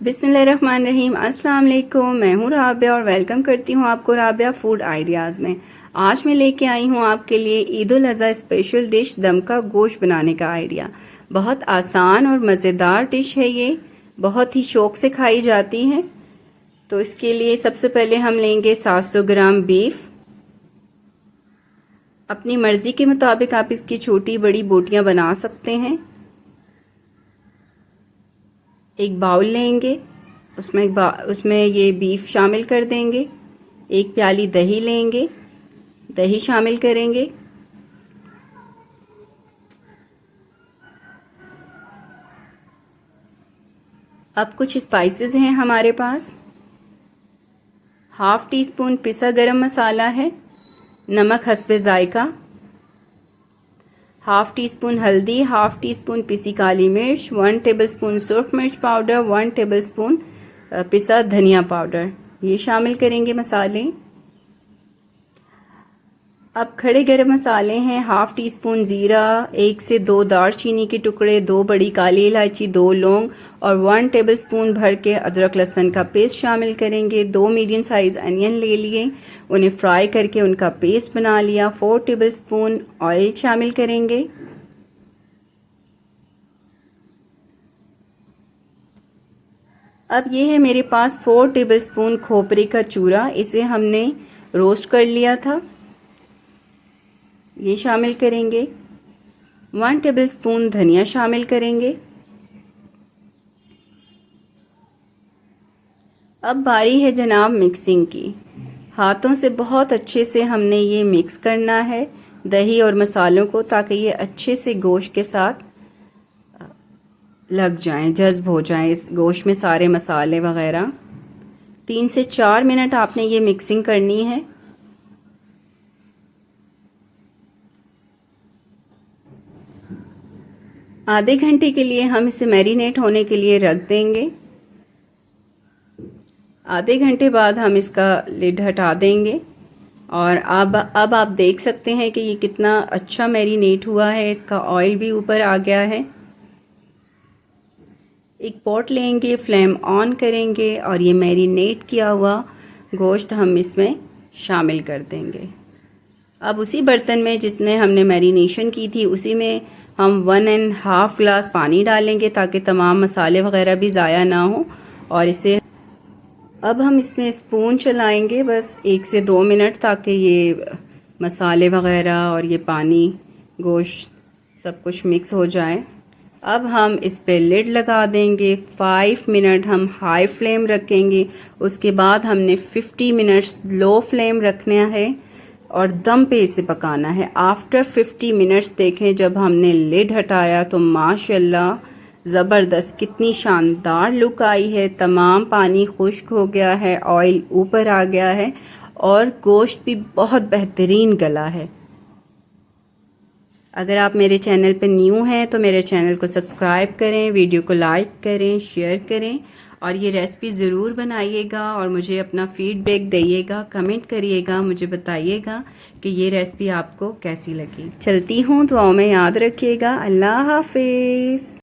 बिस्मिल्लाहिर्रहमानिर्रहीम। अस्सलाम वालेकुम। मैं हूँ राबिया और वेलकम करती हूँ आपको राबिया फूड आइडियाज़ में। आज मैं लेके आई हूँ आपके लिए ईद उल अज़हा स्पेशल डिश दम का गोश्त बनाने का आइडिया। बहुत आसान और मज़ेदार डिश है ये, बहुत ही शौक़ से खाई जाती है। तो इसके लिए सबसे पहले हम लेंगे 700 ग्राम बीफ। अपनी मर्ज़ी के मुताबिक आप इसकी छोटी बड़ी बोटियाँ बना सकते हैं। एक बाउल लेंगे, उसमें ये बीफ शामिल कर देंगे। एक प्याली दही लेंगे, दही शामिल करेंगे। अब कुछ स्पाइसेस हैं हमारे पास। हाफ़ टी स्पून पिसा गरम मसाला है, नमक हस्बे जायका, हाफ़ टी स्पून हल्दी, हाफ़ टी स्पून पिसी काली मिर्च, 1 टेबलस्पून सुरख मिर्च पाउडर, 1 टेबलस्पून पिसा धनिया पाउडर, ये शामिल करेंगे मसाले। अब खड़े गरम मसाले हैं, हाफ़ टी स्पून ज़ीरा, 1 से 2 दालचीनी के टुकड़े, 2 बड़ी काली इलायची, 2 लौंग और 1 टेबलस्पून भर के अदरक लहसुन का पेस्ट शामिल करेंगे। 2 मीडियम साइज़ अनियन ले लिए, उन्हें फ्राई करके उनका पेस्ट बना लिया। 4 टेबलस्पून ऑयल शामिल करेंगे। अब ये है मेरे पास 4 टेबलस्पून खोपरे का चूरा, इसे हमने रोस्ट कर लिया था, ये शामिल करेंगे। 1 टेबलस्पून धनिया शामिल करेंगे। अब बारी है जनाब मिक्सिंग की। हाथों से बहुत अच्छे से हमने ये मिक्स करना है दही और मसालों को, ताकि ये अच्छे से गोश्त के साथ लग जाएं, जज्ब हो जाएं इस गोश्त में सारे मसाले वगैरह। 3 से 4 मिनट आपने ये मिक्सिंग करनी है। आधे घंटे के लिए हम इसे मैरिनेट होने के लिए रख देंगे। आधे घंटे बाद हम इसका लिड हटा देंगे और अब आप देख सकते हैं कि ये कितना अच्छा मैरिनेट हुआ है, इसका ऑयल भी ऊपर आ गया है। एक पॉट लेंगे, फ्लेम ऑन करेंगे और ये मैरिनेट किया हुआ गोश्त हम इसमें शामिल कर देंगे। अब उसी बर्तन में जिसमें हमने मैरिनेशन की थी, उसी में हम 1.5 ग्लास पानी डालेंगे ताकि तमाम मसाले वगैरह भी ज़ाया ना हो। और इसे अब हम इसमें स्पून चलाएंगे बस 1 से 2 मिनट, ताकि ये मसाले वगैरह और ये पानी गोश्त सब कुछ मिक्स हो जाए। अब हम इस पे लिड लगा देंगे। 5 मिनट हम हाई फ्लेम रखेंगे, उसके बाद हमने 50 मिनट्स लो फ्लेम रखना है और दम पे इसे पकाना है। आफ्टर 50 मिनट्स देखें जब हमने लिड हटाया तो माशाल्लाह ज़बरदस्त कितनी शानदार लुक आई है। तमाम पानी खुश्क हो गया है, ऑयल ऊपर आ गया है और गोश्त भी बहुत बेहतरीन गला है। अगर आप मेरे चैनल पर न्यू हैं तो मेरे चैनल को सब्सक्राइब करें, वीडियो को लाइक करें, शेयर करें और ये रेसिपी ज़रूर बनाइएगा और मुझे अपना फीडबैक दीजिएगा, कमेंट करिएगा, मुझे बताइएगा कि ये रेसिपी आपको कैसी लगी। चलती हूँ, दुआओं में याद रखिएगा। अल्लाह हाफिज़।